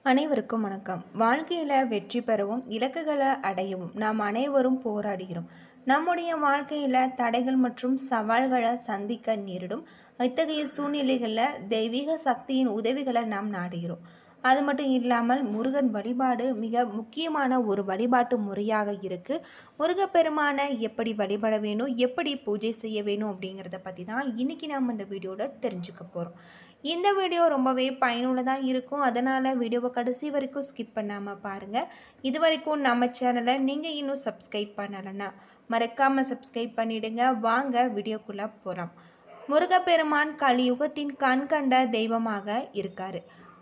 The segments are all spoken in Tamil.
அனைவருக்கும் வணக்கம். வாழ்க்கையில் வெற்றி பெறவும் இலக்குகளை அடையவும் நாம் அனைவரும் போராடுகிறோம். நம்முடைய வாழ்க்கையில் தடைகள் மற்றும் சவால்களை சந்திக்க நேரிடும். இத்தகைய சூழ்நிலைகளில் தெய்வீக சக்தியின் உதவிகளை நாம் நாடுகிறோம். அது மட்டும் இல்லாமல் முருகன் வழிபாடு மிக முக்கியமான ஒரு வழிபாட்டு முறையாக இருக்குது. முருகப்பெருமானை எப்படி வழிபட வேணும், எப்படி பூஜை செய்ய வேணும் அப்படிங்கிறத பற்றி தான் இன்றைக்கி நாம் இந்த வீடியோவில் தெரிஞ்சுக்க போகிறோம். இந்த வீடியோ ரொம்பவே பயனுள்ளதாக இருக்கும். அதனால் வீடியோவை கடைசி வரைக்கும் ஸ்கிப் பண்ணாமல் பாருங்கள். இது வரைக்கும் நம்ம சேனலை நீங்கள் இன்னும் சப்ஸ்கிரைப் பண்ணலைன்னா மறக்காமல் சப்ஸ்கிரைப் பண்ணிவிடுங்க. வாங்க வீடியோக்குள்ளே போகிறோம். முருகப்பெருமான் கலியுகத்தின் கண்கண்ட தெய்வமாக இருக்கார்.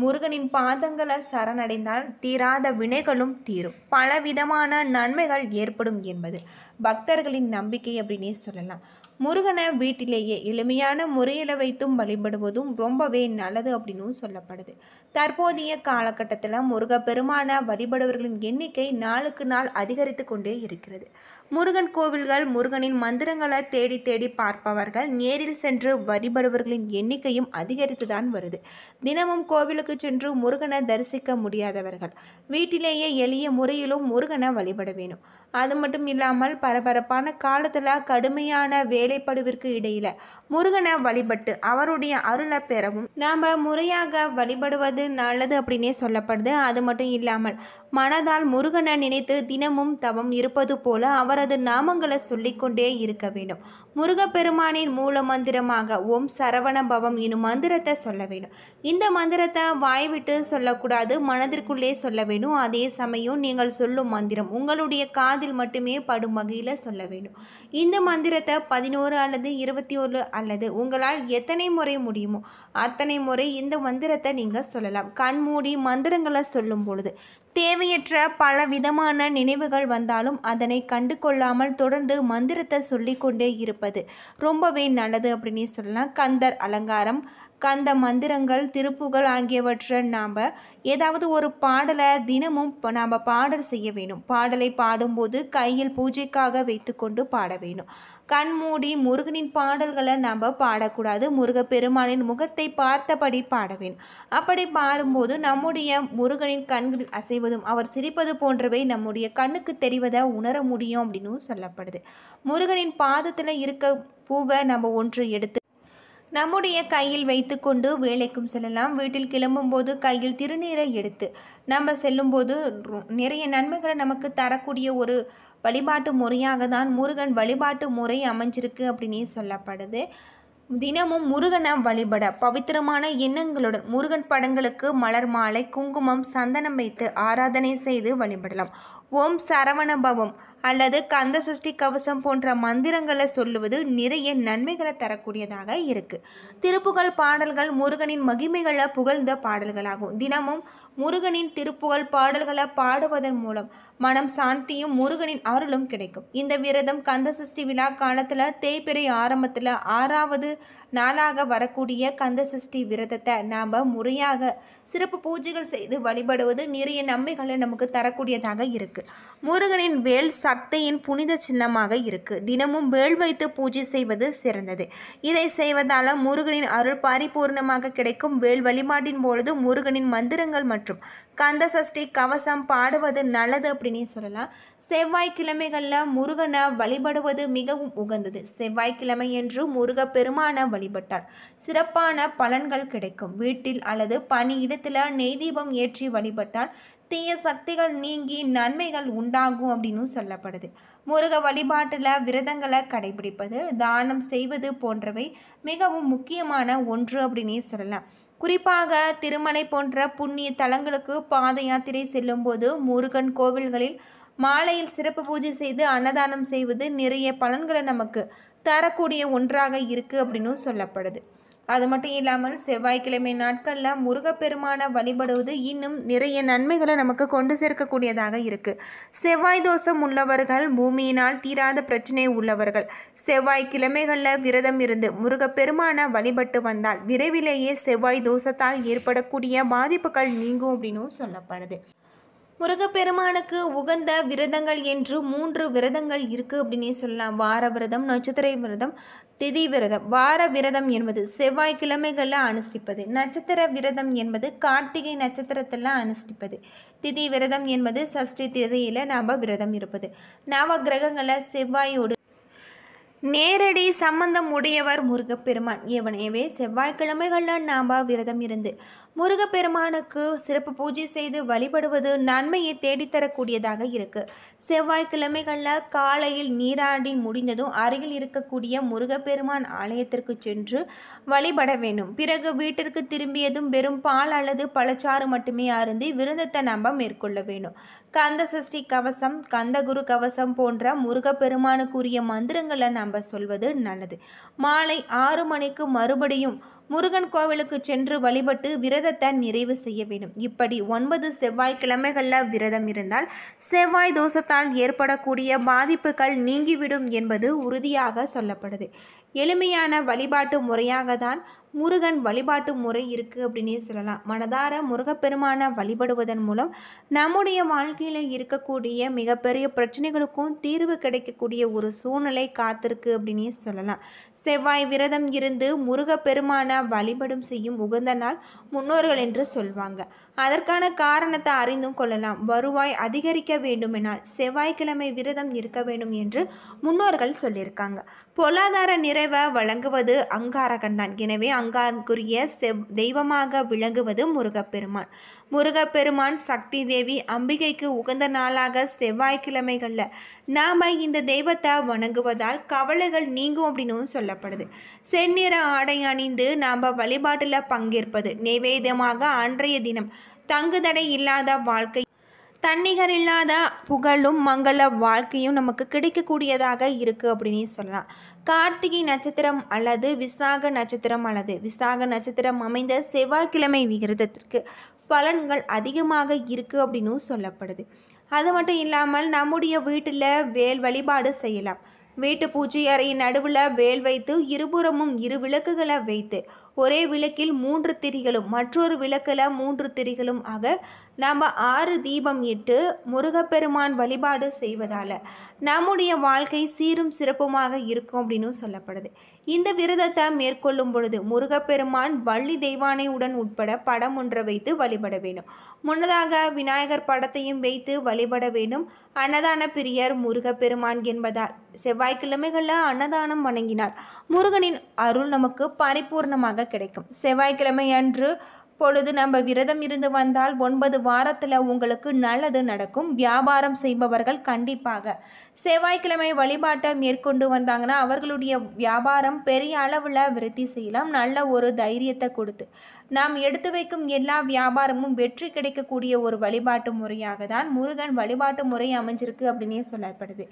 முருகனின் பாதங்களை சரணடைந்தால் தீராத வினைகளும் தீரும், பலவிதமான நன்மைகள் ஏற்படும் என்பது பக்தர்களின் நம்பிக்கை அப்படின்னே சொல்லலாம். முருகனை வீட்டிலேயே எளிமையான முறையில் வைத்தும் வழிபடுவதும் ரொம்பவே நல்லது அப்படின்னு சொல்லப்படுது. தற்போதைய காலகட்டத்தில் முருகப்பெருமான வழிபடுவர்களின் எண்ணிக்கை நாளுக்கு நாள் அதிகரித்து கொண்டே இருக்கிறது. முருகன் கோவில்கள், முருகனின் மந்திரங்களை தேடி தேடி பார்ப்பவர்கள், நேரில் சென்று வழிபடுவர்களின் எண்ணிக்கையும் அதிகரித்து தான் வருது. தினமும் கோவிலுக்கு சென்று முருகனை தரிசிக்க முடியாதவர்கள் வீட்டிலேயே எளிய முறையிலும் முருகனை வழிபட வேணும். அது மட்டும் இல்லாமல் பரபரப்பான காலத்தில் கடுமையான வேலைப்படுவிற்கு இடையில முருகனை வழிபட்டு அவருடைய அருளை பெறவும் நாம் முறையாக வழிபடுவது நல்லது அப்படின்னே சொல்லப்படுது. அது மட்டும் இல்லாமல் மனதால் முருகனை நினைத்து தினமும் தவம் இருப்பது போல அவரது நாமங்களை சொல்லிக்கொண்டே இருக்க வேண்டும். முருகப்பெருமானின் மூல மந்திரமாக ஓம் சரவண பவம் எனும் மந்திரத்தை சொல்ல வேண்டும். இந்த மந்திரத்தை வாய்விட்டு சொல்லக்கூடாது, மனதிற்குள்ளே சொல்ல வேண்டும். அதே சமயம் நீங்கள் சொல்லும் மந்திரம் உங்களுடைய காதில் மட்டுமே படும் வகையில் சொல்ல வேண்டும். இந்த மந்திரத்தை 11 அல்லது 21 அல்லது உங்களால் எத்தனை முறை முடியுமோ அத்தனை முறை இந்த மந்திரத்தை நீங்கள் சொல்லலாம். கண் மூடி மந்திரங்களை சொல்லும் பொழுது தேவையற்ற பல விதமான நினைவுகள் வந்தாலும் அதனை கண்டு கொள்ளாமல் தொடர்ந்து மந்திரத்தை சொல்லிக்கொண்டே இருப்பது ரொம்பவே நல்லது அப்படின்னு சொல்லலாம். கந்தர் அலங்காரம், கந்த மந்திரங்கள், திருப்புகள் ஆகியவற்றை நாம் ஏதாவது ஒரு பாடலை தினமும் நாம் பாடல் செய்ய வேணும். பாடலை பாடும்போது கையில் பூஜைக்காக வைத்துக்கொண்டு பாட வேணும். கண் மூடி முருகனின் பாடல்களை நாம் பாடக்கூடாது. முருகப்பெருமானின் முகத்தை பார்த்தபடி பாட வேணும். அப்படி பாடும்போது நம்முடைய முருகனின் கண்களில் அசைவதும் அவர் சிரிப்பது போன்றவை நம்முடைய கண்ணுக்கு தெரிவதை உணர முடியும் அப்படின்னு சொல்லப்படுது. முருகனின் பாதத்தில் இருக்க பூவை நம்ம ஒன்று எடுத்து நம்முடைய கையில் வைத்து கொண்டு வேலைக்கும் செல்லலாம். வீட்டில் கிளம்பும்போது கையில் திருநீரை எடுத்து நம்ம செல்லும்போது நிறைய நன்மைகளை நமக்கு தரக்கூடிய ஒரு வழிபாட்டு முறையாக தான் முருகன் வழிபாட்டு முறை அமைஞ்சிருக்கு அப்படின்னே சொல்லப்படுது. தினமும் முருகனை வழிபட பவித்திரமான எண்ணங்களுடன் முருகன் படங்களுக்கு மலர் மாலை, குங்குமம், சந்தனம் வைத்து ஆராதனை செய்து வழிபடலாம். ஓம் சரவண பவம் அல்லது கந்த சஷ்டி கவசம் போன்ற மந்திரங்களை சொல்லுவது நிறைய நன்மைகளை தரக்கூடியதாக இருக்குது. திருப்புகழ் பாடல்கள் முருகனின் மகிமைகளை புகழ்ந்த பாடல்களாகும். தினமும் முருகனின் திருப்புகழ் பாடல்களை பாடுவதன் மூலம் மனம் சாந்தியும் முருகனின் அருளும் கிடைக்கும். இந்த விரதம் கந்த சஷ்டி விழா காலத்தில் தேய்பிறை ஆரம்பத்தில் 6வது நாளாக வரக்கூடிய கந்த சஷ்டி விரதத்தை நாம் முறையாக சிறப்பு பூஜைகள் செய்து வழிபடுவது நிறைய நன்மைகளை நமக்கு தரக்கூடியதாக இருக்குது. முருகனின் வேல் சக்தியின் புனித சின்னமாக இருக்குது. தினமும் வேல் வைத்து பூஜை செய்வது சிறந்தது. இதை செய்வதால் முருகனின் அருள் பரிபூர்ணமாக கிடைக்கும். வேல் வழிபாட்டின் பொழுது முருகனின் மந்திரங்கள் மற்றும் கந்த சஷ்டி கவசம் பாடுவது நல்லது அப்படின்னு சொல்லலாம். செவ்வாய்க்கிழமைகளில் முருகனை வழிபடுவது மிகவும் உகந்தது. செவ்வாய்க்கிழமை என்று முருகப்பெருமான வழிபட்டால் சிறப்பான பலன்கள் கிடைக்கும். வீட்டில் அல்லது பணியிடத்தில் நெய் தீபம் ஏற்றி வழிபட்டால் தீய சக்திகள் நீங்கி நன்மைகள் உண்டாகும் அப்படின்னு சொல்லப்படுது. முருக வழிபாட்டில் விரதங்களை கடைபிடிப்பது, தானம் செய்வது போன்றவை மிகவும் முக்கியமான ஒன்று அப்படின்னே சொல்லலாம். குறிப்பாக திருமலை போன்ற புண்ணிய தலங்களுக்கு பாத யாத்திரை செல்லும்போது முருகன் கோவில்களில் மாலையில் சிறப்பு பூஜை செய்து அன்னதானம் செய்வது நிறைய பலன்களை நமக்கு தரக்கூடிய ஒன்றாக இருக்குது அப்படின்னு சொல்லப்படுது. அது மட்டும் இல்லாமல் செவ்வாய்க்கிழமை நாட்களில் முருகப்பெருமானை வழிபடுவது இன்னும் நிறைய நன்மைகளை நமக்கு கொண்டு சேர்க்கக்கூடியதாக இருக்குது. செவ்வாய் தோஷம் உள்ளவர்கள், பூமியினால் தீராத பிரச்சனை உள்ளவர்கள் செவ்வாய்க்கிழமைகளில் விரதம் இருந்து முருகப்பெருமானை வழிபட்டு வந்தால் விரைவிலேயே செவ்வாய் தோஷத்தால் ஏற்படக்கூடிய பாதிப்புகள் நீங்கும் அப்படின்னு சொல்லப்படுது. முருகப்பெருமானுக்கு உகந்த விரதங்கள் என்று 3 விரதங்கள் இருக்குது அப்படின்னே சொல்லலாம். வார விரதம், நட்சத்திர விரதம், திதி விரதம். வார விரதம் என்பது செவ்வாய்க்கிழமைகளில் அனுஷ்டிப்பது. நட்சத்திர விரதம் என்பது கார்த்திகை நட்சத்திரத்தில் அனுஷ்டிப்பது. திதி விரதம் என்பது சஷ்டி திதியில் நாம் விரதம் இருப்பது. நவ கிரகங்களை செவ்வாயோடு நேரடி சம்பந்தம் உடையவர் முருகப்பெருமான். எனவே செவ்வாய்க்கிழமைகளில் நாம் விரதம் இருந்து முருகப்பெருமானுக்கு சிறப்பு பூஜை செய்து வழிபடுவது நன்மையை தேடித்தரக்கூடியதாக இருக்குது. செவ்வாய்க்கிழமைகளில் காலையில் நீராடி முடிந்ததும் அருகில் இருக்கக்கூடிய முருகப்பெருமான் ஆலயத்திற்கு சென்று வழிபட வேண்டும். பிறகு வீட்டிற்கு திரும்பியதும் வெறும் பால் அல்லது பழச்சாறு மட்டுமே அருந்தி விரதத்தை நாம் மேற்கொள்ள வேண்டும். கந்த சஷ்டி கவசம், கந்தகுரு கவசம் போன்ற முருகப்பெருமானுக்குரிய மந்திரங்களை நாம் சொல்வது நல்லது. மாலை 6 மணிக்கு மறுபடியும் முருகன் கோவிலுக்கு சென்று வழிபட்டு விரதத்தை நிறைவு செய்ய வேண்டும். இப்படி 9 செவ்வாய்க்கிழமைகளில் விரதம் இருந்தால் செவ்வாய் தோஷத்தால் ஏற்படக்கூடிய பாதிப்புகள் நீங்கிவிடும் என்பது உறுதியாக சொல்லப்படுது. எளிமையான வழிபாட்டு முறையாக தான் முருகன் வழிபாட்டு முறை இருக்குது அப்படின்னே சொல்லலாம். மனதார முருகப்பெருமானை வழிபடுவதன் மூலம் நம்முடைய வாழ்க்கையில் இருக்கக்கூடிய மிகப்பெரிய பிரச்சனைகளுக்கும் தீர்வு கிடைக்கக்கூடிய ஒரு சூழ்நிலை காத்திருக்கு அப்படின்னே சொல்லலாம். செவ்வாய் விரதம் இருந்து முருகப்பெருமானை வழிபடும் செய்யும் உகந்த நாள் முன்னோர்கள் என்று சொல்வாங்க. அதற்கான காரணத்தை அறிந்தும் கொள்ளலாம். வருவாய் அதிகரிக்க வேண்டுமெனால் செவ்வாய்க்கிழமை விரதம் இருக்க வேண்டும் என்று முன்னோர்கள் சொல்லியிருக்காங்க. பொருளாதார நிறைவை வழங்குவது அங்காரகன் தான். எனவே அங்காருக்குரிய தெய்வமாக விளங்குவது முருகப்பெருமான். முருகப்பெருமான், சக்தி தேவி, அம்பிகைக்கு உகந்த நாளாக செவ்வாய்க்கிழமைகளில் நாம் இந்த தெய்வத்தை வணங்குவதால் கவலைகள் நீங்கும் அப்படின்னு சொல்லப்படுது. செந்நிற ஆடை அணிந்து நாம் வழிபாட்டில் பங்கேற்பது, நைவேத்தியமாக அன்றைய தினம் தங்குதடை இல்லாத வாழ்க்கை, தன்னிகர் இல்லாத புகழும் மங்கள வாழ்க்கையும் நமக்கு கிடைக்கக்கூடியதாக இருக்குது அப்படின்னு சொல்லலாம். கார்த்திகை நட்சத்திரம் அல்லது விசாக நட்சத்திரம் அமைந்த செவ்வாய்க்கிழமை விரதத்திற்கு பலன்கள் அதிகமாக இருக்குது அப்படின்னு சொல்லப்படுது. அது மட்டும் இல்லாமல் நம்முடைய வீட்டில் வேல் வழிபாடு செய்யலாம். வீட்டு பூஜை அறையின் நடுவில் வேல் வைத்து இருபுறமும் 2 விளக்குகளை வைத்து ஒரே விளக்கில் 3 திரிகளும் மற்றொரு விளக்கில் 3 திரிகளும் ஆக நாம் 6 தீபம் இட்டு முருகப்பெருமான் வழிபாடு செய்வதால் நம்முடைய வாழ்க்கை சீரும் சிறப்புமாக இருக்கும் அப்படின்னு சொல்லப்படுது. இந்த விரதத்தை மேற்கொள்ளும் பொழுது முருகப்பெருமான், வள்ளி தெய்வானையுடன் உட்பட படம் ஒன்றை வைத்து வழிபட வேண்டும். முன்னதாக விநாயகர் படத்தையும் வைத்து வழிபட வேண்டும். அன்னதான பிரியர் முருகப்பெருமான் என்பதால் செவ்வாய்க்கிழமைகளில் அன்னதானம் வணங்கினார் முருகனின் அருள் நமக்கு பரிபூர்ணமாக கிடைக்கும். செவ்வாய்க்கிழமை அன்று பொழுது நம்ம விரதம் இருந்து வந்தால் 9 வாரத்தில் உங்களுக்கு நல்லது நடக்கும். வியாபாரம் செய்பவர்கள் கண்டிப்பாக செவ்வாய்க்கிழமை வழிபாட்டை மேற்கொண்டு வந்தாங்கன்னா அவர்களுடைய வியாபாரம் பெரிய அளவில் விருத்தி செய்யலாம். நல்ல ஒரு தைரியத்தை கொடுத்து நாம் எடுத்து வைக்கும் எல்லா வியாபாரமும் வெற்றி கிடைக்கக்கூடிய ஒரு வழிபாட்டு முறையாக தான் முருகன் வழிபாட்டு முறை அமைஞ்சிருக்கு அப்படின்னே சொல்லப்படுது.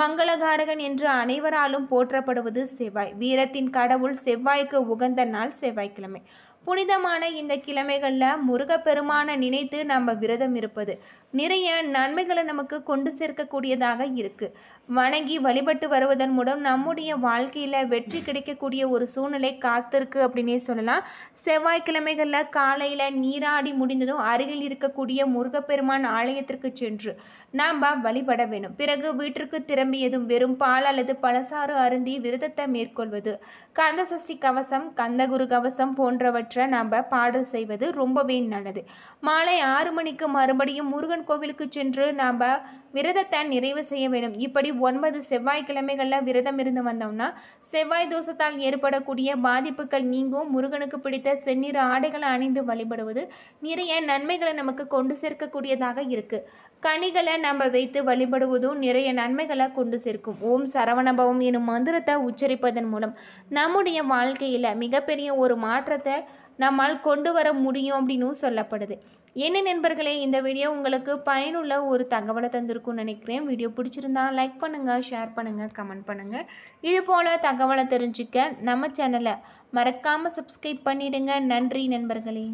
மங்களகாரகன் என்று அனைவராலும் போற்றப்படுவது செவ்வாய். வீரத்தின் கடவுள் செவ்வாய்க்கு உகந்த நாள் செவ்வாய்க்கிழமை. புனிதமான இந்த கிழமைகளில் முருகப்பெருமானை நினைத்து நம்ம விரதம் இருப்பது நிறைய நன்மைகளை நமக்கு கொண்டு சேர்க்கக்கூடியதாக இருக்குது. வணங்கி வழிபட்டு வருவதன் மூலம் நம்முடைய வாழ்க்கையில் வெற்றி கிடைக்கக்கூடிய ஒரு சூழ்நிலை காத்திருக்கு அப்படின்னே சொல்லலாம். செவ்வாய்க்கிழமைகளில் காலையில் நீராடி முடிந்ததும் அருகில் இருக்கக்கூடிய முருகப்பெருமான் ஆலயத்திற்கு சென்று நாம் வழிபட வேண்டும். பிறகு வீட்டிற்கு திரும்பியதும் வெறும் பால் அல்லது பழச்சாறு அருந்தி விரதத்தை மேற்கொள்வது, கந்த சஷ்டி கவசம், கந்தகுரு கவசம் போன்றவற்றை நாம் பாடல் செய்வது ரொம்பவே நல்லது. மாலை 6 மணிக்கு மறுபடியும் முருகன் கோவிலுக்கு சென்று நாம் விரதத்தை நிறைவு செய்ய வேண்டும். இப்படி 9 செவ்வாய்க்கிழமைகளில் விரதம் இருந்து வந்தோம்னா செவ்வாய் தோஷத்தால் ஏற்படக்கூடிய பாதிப்புகள் நீங்கும். முருகனுக்கு பிடித்த செந்நிற ஆடைகளை அணிந்து வழிபடுவது நிறைய நன்மைகளை நமக்கு கொண்டு சேர்க்கக்கூடியதாக இருக்குது. கனிகளை நம்ம வைத்து வழிபடுவதும் நிறைய நன்மைகளை கொண்டு சேர்க்கும். ஓம் சரவணபவம் எனும் மந்திரத்தை உச்சரிப்பதன் மூலம் நம்முடைய வாழ்க்கையில் மிகப்பெரிய ஒரு மாற்றத்தை நம்மால் கொண்டு வர முடியும் அப்படின்னு சொல்லப்படுது. என்ன நண்பர்களே, இந்த வீடியோ உங்களுக்கு பயனுள்ள ஒரு தகவலை தந்திருக்கும்னு நினைக்கிறேன். வீடியோ பிடிச்சிருந்தா லைக் பண்ணுங்கள், ஷேர் பண்ணுங்கள், கமெண்ட் பண்ணுங்கள். இது போல் தகவலை தெரிஞ்சுக்க நம்ம சேனலை மறக்காமல் சப்ஸ்கிரைப் பண்ணிவிடுங்க. நன்றி நண்பர்களே.